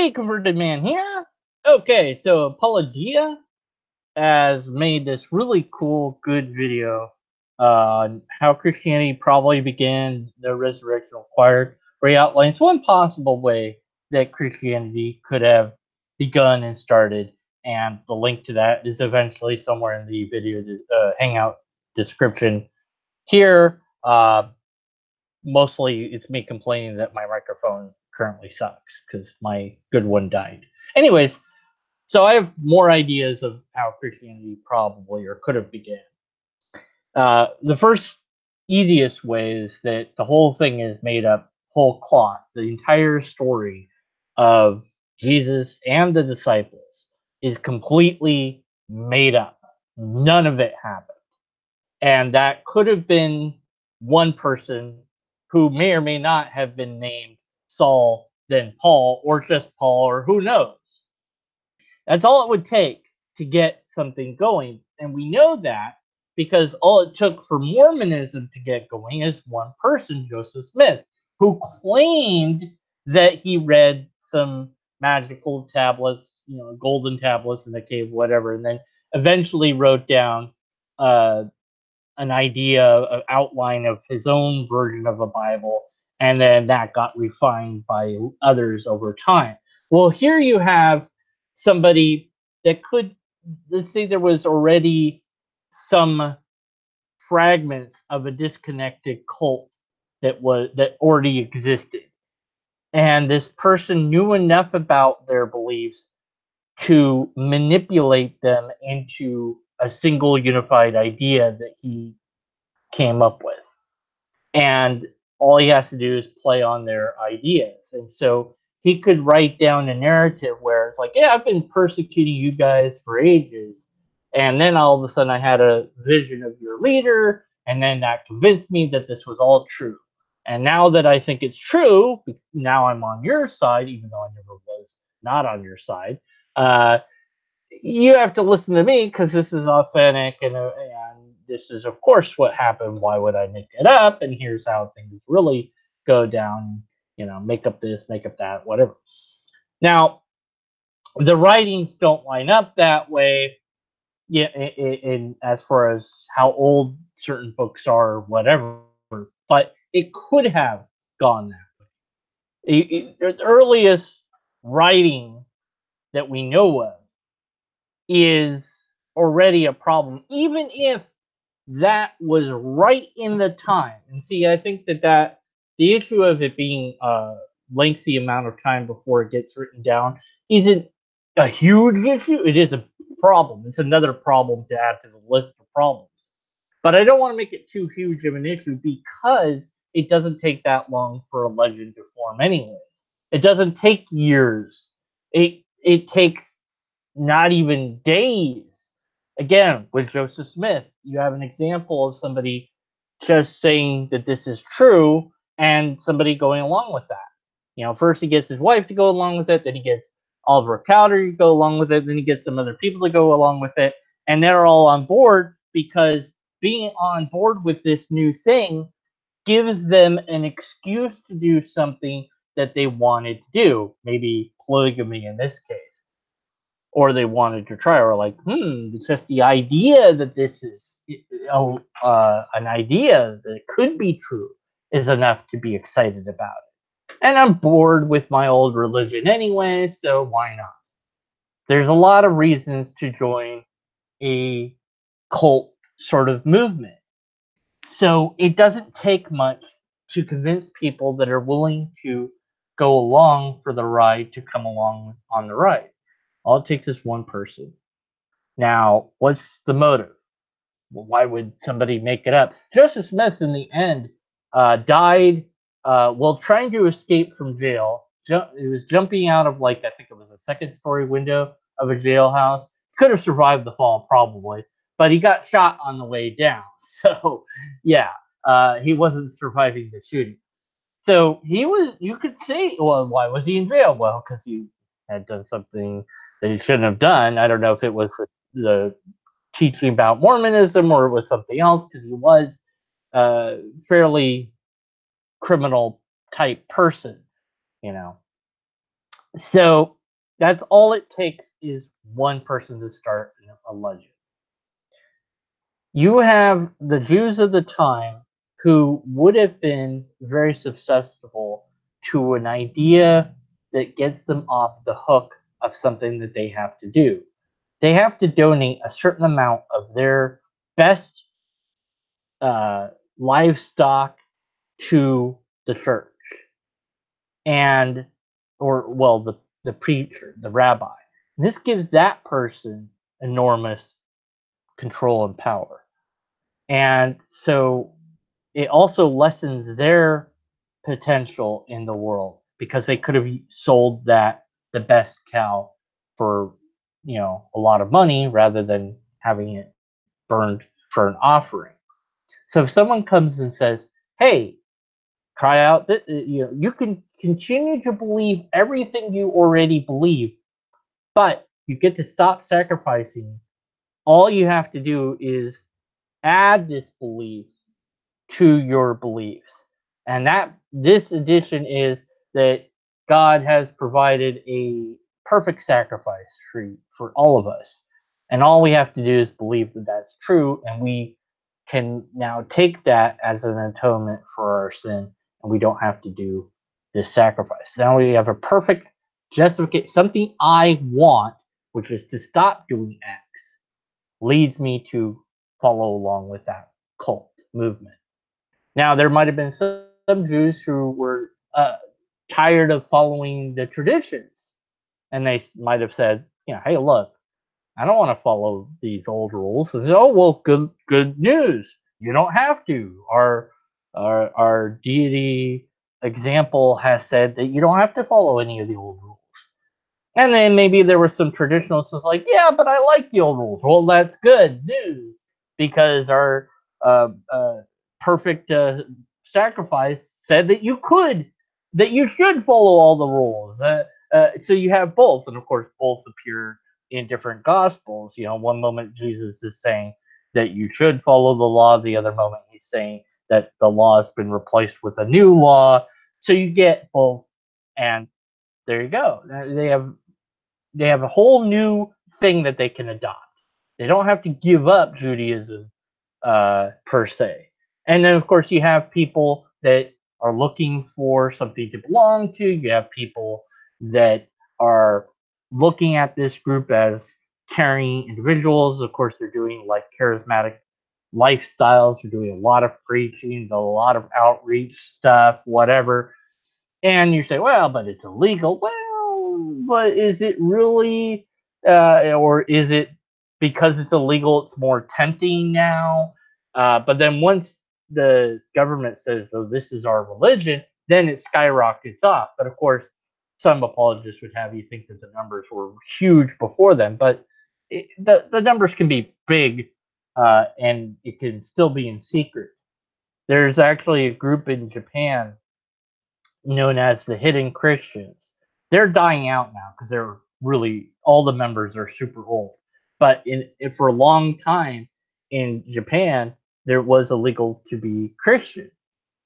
Hey, converted man here. Okay, so Paulogia has made this really cool, good video on how Christianity probably began, the resurrection required, where he outlines one possible way that Christianity could have begun and started, and the link to that is eventually somewhere in the video hangout description here. Mostly it's me complaining that my microphone currently sucks because my good one died. Anyways, so I have more ideas of how Christianity probably or could have began. The first easiest way is that the whole thing is made up whole cloth. The entire story of Jesus and the disciples is completely made up. None of it happened. And that could have been one person who may or may not have been named Saul, then Paul, or just Paul, or who knows. That's all it would take to get something going. And we know that because all it took for Mormonism to get going is one person, Joseph Smith, who claimed that he read some magical tablets, golden tablets in the cave, whatever, and then eventually wrote down an idea, an outline of his own version of a Bible, and then that got refined by others over time. Well, here you have somebody that could, let's say there was already some fragments of a disconnected cult that already existed. And this person knew enough about their beliefs to manipulate them into a single unified idea that he came up with. And all he has to do is play on their ideas. And so he could write down a narrative where it's like, yeah, I've been persecuting you guys for ages. And then all of a sudden I had a vision of your leader. And then that convinced me that this was all true. And now that I think it's true, now I'm on your side, even though I never was not on your side. You have to listen to me because this is authentic and this is, of course, what happened. Why would I make it up? And here's how things really go down. Make up this, make up that, whatever. Now, the writings don't line up that way. Yeah, in as far as how old certain books are, or whatever. But it could have gone that way. The earliest writing that we know of is already a problem, even if that was right in the time. And see, I think that the issue of it being a lengthy amount of time before it gets written down isn't a huge issue. It is a problem. It's another problem to add to the list of problems. But I don't want to make it too huge of an issue because it doesn't take that long for a legend to form anyways. It doesn't take years. It takes not even days. Again, with Joseph Smith, you have an example of somebody just saying that this is true and somebody going along with that. First he gets his wife to go along with it, then he gets Oliver Cowdery to go along with it, then he gets some other people to go along with it, and they're all on board because being on board with this new thing gives them an excuse to do something that they wanted to do, maybe polygamy in this case. Or they wanted to try, or like, it's just the idea that this is an idea that could be true is enough to be excited about it. And I'm bored with my old religion anyway, so why not? There's a lot of reasons to join a cult sort of movement. So it doesn't take much to convince people that are willing to go along for the ride to come along on the ride. All it takes is one person. Now, what's the motive? Well, why would somebody make it up? Joseph Smith, in the end, died while trying to escape from jail. He was jumping out of, I think it was a second-story window of a jailhouse. Could have survived the fall, probably, but he got shot on the way down. So, yeah, he wasn't surviving the shooting. So he was, you could say, well, why was he in jail? Well, because he had done something that he shouldn't have done. I don't know if it was the teaching about Mormonism or it was something else, because he was a fairly criminal type person, So that's all it takes is one person to start a legend. You have the Jews of the time who would have been very susceptible to an idea that gets them off the hook of something that they have to do. They have to donate a certain amount of their best uh, livestock to the church and or well the preacher, the rabbi. This gives that person enormous control and power. And so it also lessens their potential in the world because they could have sold that the best cow for a lot of money rather than having it burned for an offering. So if someone comes and says, "Hey, try out that you can continue to believe everything you already believe, but you get to stop sacrificing. All you have to do is add this belief to your beliefs." And that this addition is that God has provided a perfect sacrifice for all of us. And all we have to do is believe that that's true, and we can now take that as an atonement for our sin, and we don't have to do this sacrifice. Now we have a perfect justification, something I want, which is to stop doing X, leads me to follow along with that cult movement. Now, there might have been some Jews who were tired of following the traditions, and they might have said, "Hey, look, I don't want to follow these old rules." And oh, well, good news. You don't have to. Our deity example has said that you don't have to follow any of the old rules. And then maybe there were some traditionalists was like, "Yeah, but I like the old rules." Well, that's good news because our uh, uh, perfect sacrifice said that you should follow all the rules. So you have both, and of course, both appear in different gospels. One moment Jesus is saying that you should follow the law, the other moment he's saying that the law has been replaced with a new law. So you get both, and there you go. They have a whole new thing that they can adopt. They don't have to give up Judaism per se. And then, of course, you have people that are looking for something to belong to. You have people that are looking at this group as caring individuals. Of course, they're doing like charismatic lifestyles. They're doing a lot of preaching, a lot of outreach stuff, whatever. And you say, well, but it's illegal. Well, but is it really, or is it because it's illegal, it's more tempting now? But then once the government says, oh, this is our religion, then it skyrockets off. But of course, some apologists would have you think that the numbers were huge before then, but the numbers can be big and it can still be in secret. There's actually a group in Japan known as the Hidden Christians. They're dying out now because they're really all the members are super old. But for a long time in Japan, there was illegal to be Christian.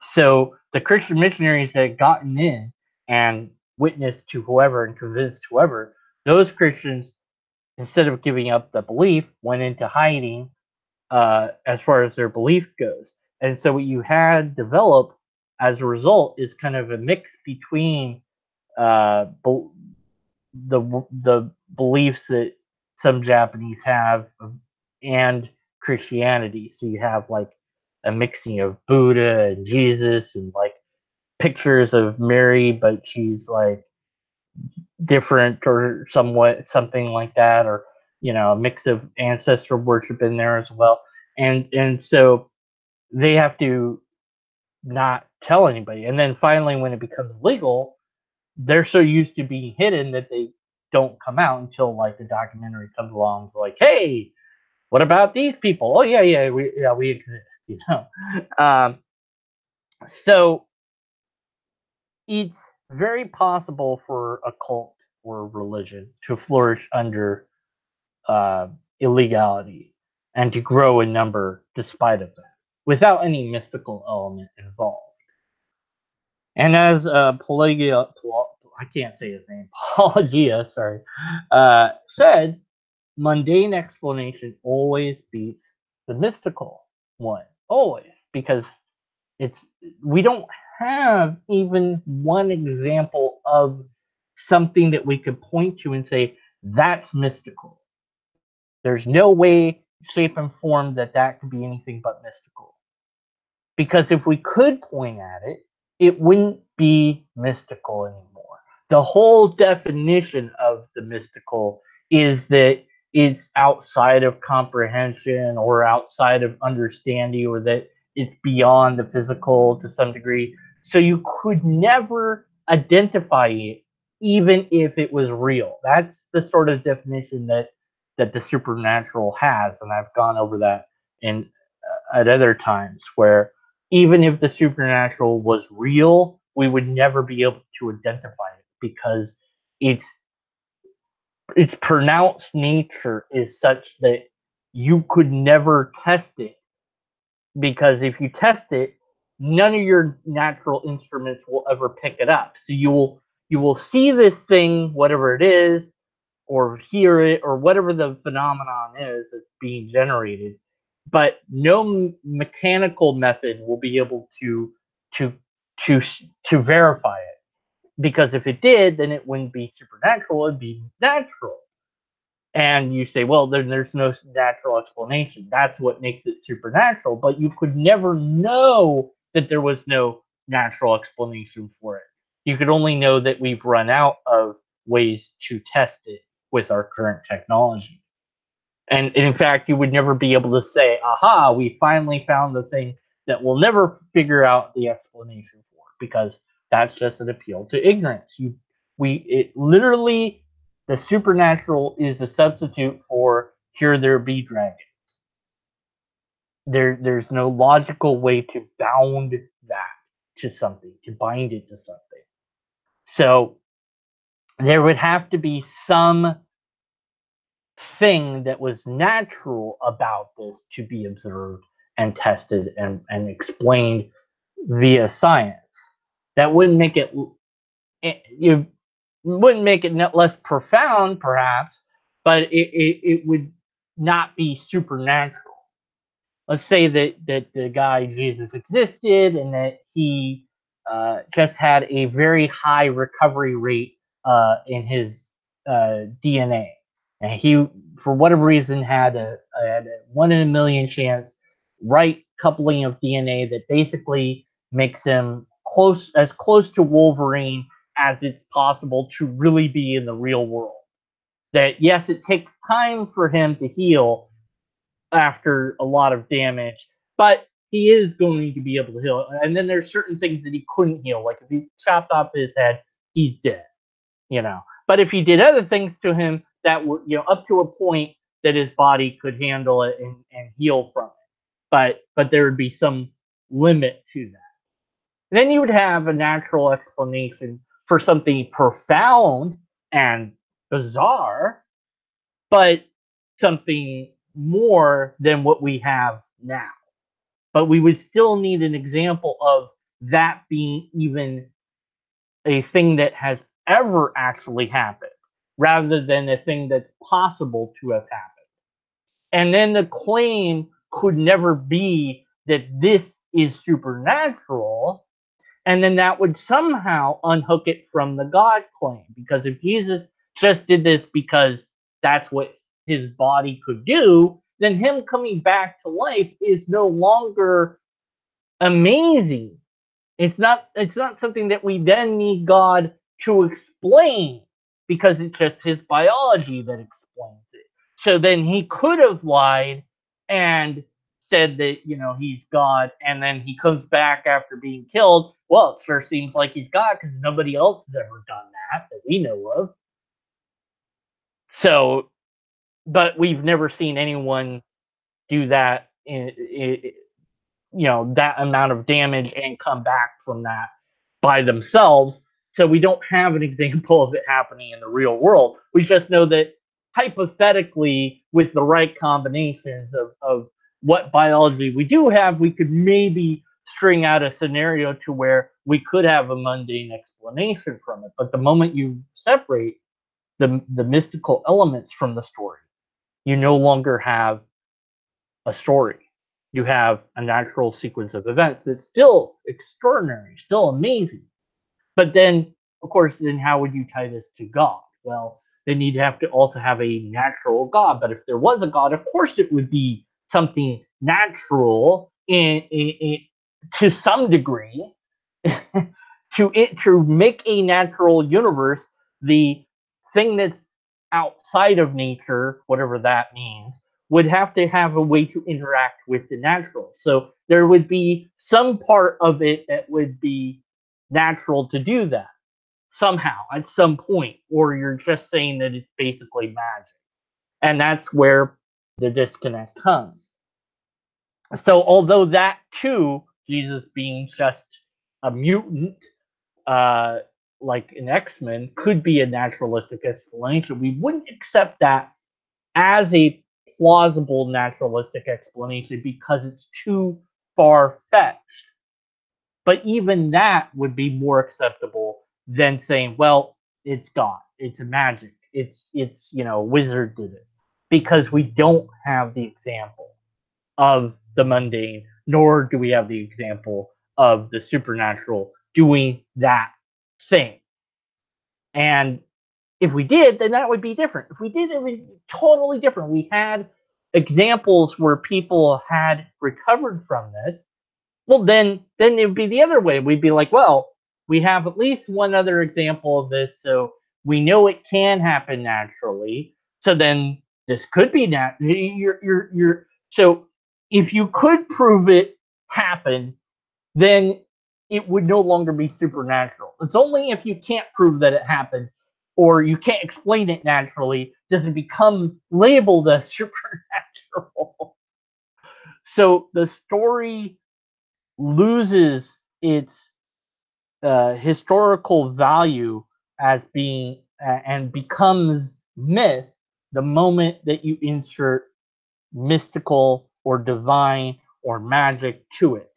So the Christian missionaries that had gotten in and witnessed to whoever and convinced whoever, those Christians, instead of giving up the belief, went into hiding as far as their belief goes. And so what you had developed as a result is kind of a mix between uh, the beliefs that some Japanese have and Christianity. So you have like a mixing of Buddha and Jesus and like pictures of Mary, but she's like different or somewhat something like that, or a mix of ancestor worship in there as well. And so they have to not tell anybody. And then finally, when it becomes legal, they're so used to being hidden that they don't come out until like the documentary comes along. Like, hey, what about these people? Oh yeah, we exist. So it's very possible for a cult or religion to flourish under uh, illegality and to grow in number despite of that, without any mystical element involved. And as I can't say his name, Paulogia, sorry, said mundane explanation always beats the mystical one, always, because it's we don't have even one example of something that we could point to and say that's mystical. There's no way, shape, and form that that could be anything but mystical. Because if we could point at it, it wouldn't be mystical anymore. The whole definition of the mystical is that it's outside of comprehension or outside of understanding, or that it's beyond the physical to some degree. So you could never identify it even if it was real. That's the sort of definition that the supernatural has, and I've gone over that in at other times, where even if the supernatural was real, we would never be able to identify it because its its pronounced nature is such that you could never test it, because if you test it, none of your natural instruments will ever pick it up. So you will see this thing, whatever it is, or hear it, or whatever the phenomenon is that's being generated, but no mechanical method will be able to to to verify it, because if it did, then it wouldn't be supernatural, it'd be natural. And you say, well, then there's no natural explanation. That's what makes it supernatural. But you could never know that there was no natural explanation for it. You could only know that we've run out of ways to test it with our current technology. And in fact, you would never be able to say, aha, we finally found the thing that we'll never figure out the explanation for, because that's just an appeal to ignorance. It literally, the supernatural is a substitute for here there be dragons. There's no logical way to bound that to something, to bind it to something. So there would have to be some thing that was natural about this to be observed and tested and explained via science. That wouldn't make it, you wouldn't make it less profound, perhaps, but it would not be supernatural. Let's say that the guy Jesus existed, and that he just had a very high recovery rate in his DNA, and he, for whatever reason, had a 1 in a million chance right coupling of DNA that basically makes him close to Wolverine as it's possible to really be in the real world. That yes, it takes time for him to heal after a lot of damage, but he is going to be able to heal. And then there's certain things that he couldn't heal, like if he chopped off his head, he's dead, you know. But if he did other things to him that were, up to a point that his body could handle it and heal from it, but there would be some limit to that. Then you would have a natural explanation for something profound and bizarre, but something more than what we have now. But we would still need an example of that being even a thing that has ever actually happened, rather than a thing that's possible to have happened. And then the claim could never be that this is supernatural, and then that would somehow unhook it from the God claim. Because if Jesus just did this because that's what his body could do, then him coming back to life is no longer amazing. It's not something that we then need God to explain, because it's just his biology that explains it. So then he could have lied and said that, he's God, and then he comes back after being killed. Well, it sure seems like he's God, because nobody else has ever done that we know of. So, but we've never seen anyone do that that amount of damage and come back from that by themselves. So we don't have an example of it happening in the real world. We just know that hypothetically, with the right combinations of what biology we do have, we could maybe string out a scenario to where we could have a mundane explanation. explanation from it. But the moment you separate the mystical elements from the story, you no longer have a story. You have a natural sequence of events that's still extraordinary, still amazing. But then, of course, then how would you tie this to God? Well, then you'd have to also have a natural God. But if there was a God, of course, it would be something natural to some degree. To make a natural universe, the thing that's outside of nature, whatever that means, would have to have a way to interact with the natural. So there would be some part of it that would be natural to do that somehow at some point, or you're just saying that it's basically magic. And that's where the disconnect comes. So although that too, Jesus being just a mutant, uh, like an X-Men, could be a naturalistic explanation, we wouldn't accept that as a plausible naturalistic explanation because it's too far-fetched. But even that would be more acceptable than saying, well, it's God, it's magic, it's wizard did it. Because we don't have the example of the mundane, nor do we have the example of the supernatural doing that thing. And if we did, then that would be different. If we did, it would be totally different. We had examples where people had recovered from this. Well, then it would be the other way. We'd be like, well, we have at least one other example of this, so we know it can happen naturally. So then this could be so if you could prove it happened, then it would no longer be supernatural. It's only if you can't prove that it happened or you can't explain it naturally does it become labeled as supernatural. So the story loses its historical value as being and becomes myth the moment that you insert mystical or divine or magic to it.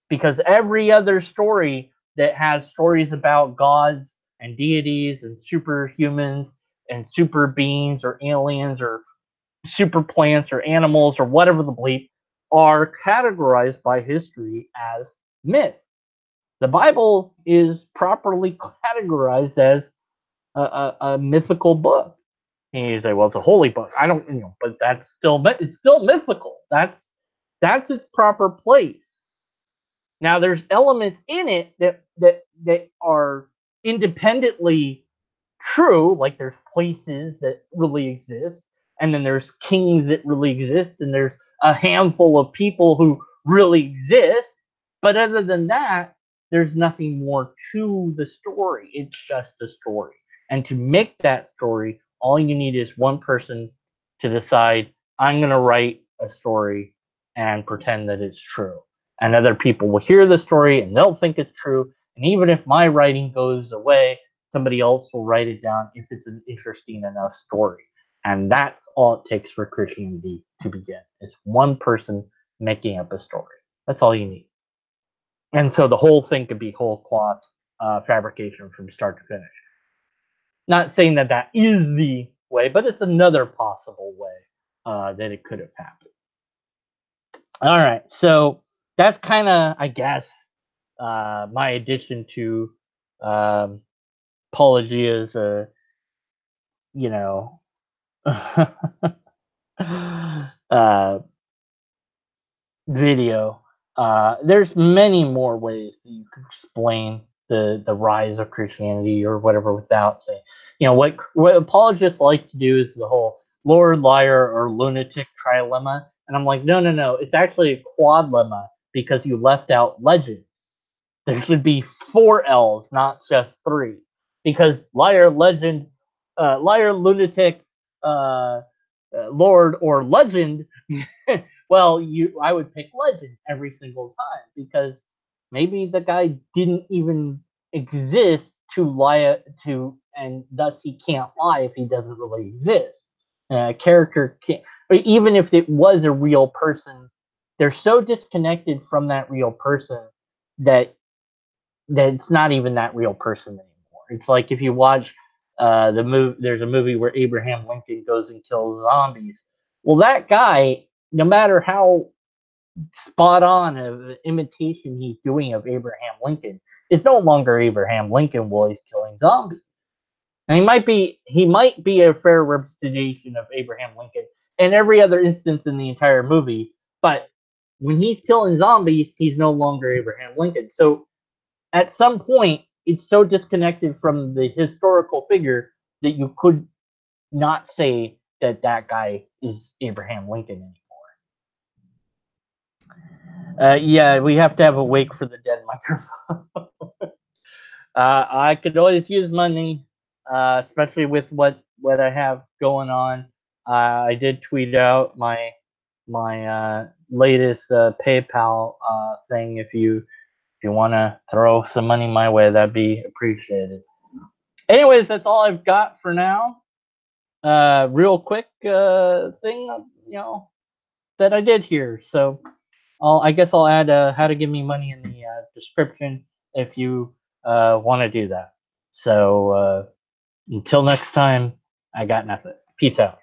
Because every other story that has stories about gods and deities and superhumans and super beings or aliens or super plants or animals or whatever the bleep are categorized by history as myth. The Bible is properly categorized as a mythical book. And you say, well, it's a holy book. I don't, but it's still mythical. That's its proper place. Now, there's elements in it that are independently true, like there's places that really exist, and then there's kings that really exist, and there's a handful of people who really exist. But other than that, there's nothing more to the story. It's just a story. And to make that story, all you need is one person to decide, I'm going to write a story and pretend that it's true. And other people will hear the story and they'll think it's true. And even if my writing goes away, somebody else will write it down if it's an interesting enough story. And that's all it takes for Christianity to begin. It's one person making up a story. That's all you need. And so the whole thing could be whole cloth fabrication from start to finish. Not saying that that is the way, but it's another possible way that it could have happened. All right, so that's kind of, I guess, my addition to Paulogia's, video. There's many more ways that you could explain the rise of Christianity or whatever without saying, what apologists like to do is the whole Lord, liar, or lunatic trilemma. And I'm like, no, it's actually a quadlemma because you left out legend. There should be 4 L's, not just 3. Because liar, legend, liar, lunatic, Lord, or legend, well, I would pick legend every single time because maybe the guy didn't even exist to lie to, and thus he can't lie if he doesn't really exist. A character can't, but even if it was a real person, they're so disconnected from that real person that it's not even that real person anymore. It's like if you watch the movie. There's a movie where Abraham Lincoln goes and kills zombies. Well, that guy, no matter how spot on of imitation he's doing of Abraham Lincoln, is no longer Abraham Lincoln while he's killing zombies. And he might be a fair representation of Abraham Lincoln in every other instance in the entire movie, but when he's killing zombies, he's no longer Abraham Lincoln. So at some point, it's so disconnected from the historical figure that you could not say that that guy is Abraham Lincoln anymore. Yeah, we have to have a wake for the dead microphone. I could always use money, especially with what I have going on. I did tweet out my latest PayPal thing. If you want to throw some money my way, that'd be appreciated. Anyways, that's all I've got for now. Real quick thing, that I did here. So I guess I'll add how to give me money in the description if you want to do that. So until next time, I got nothing. Peace out.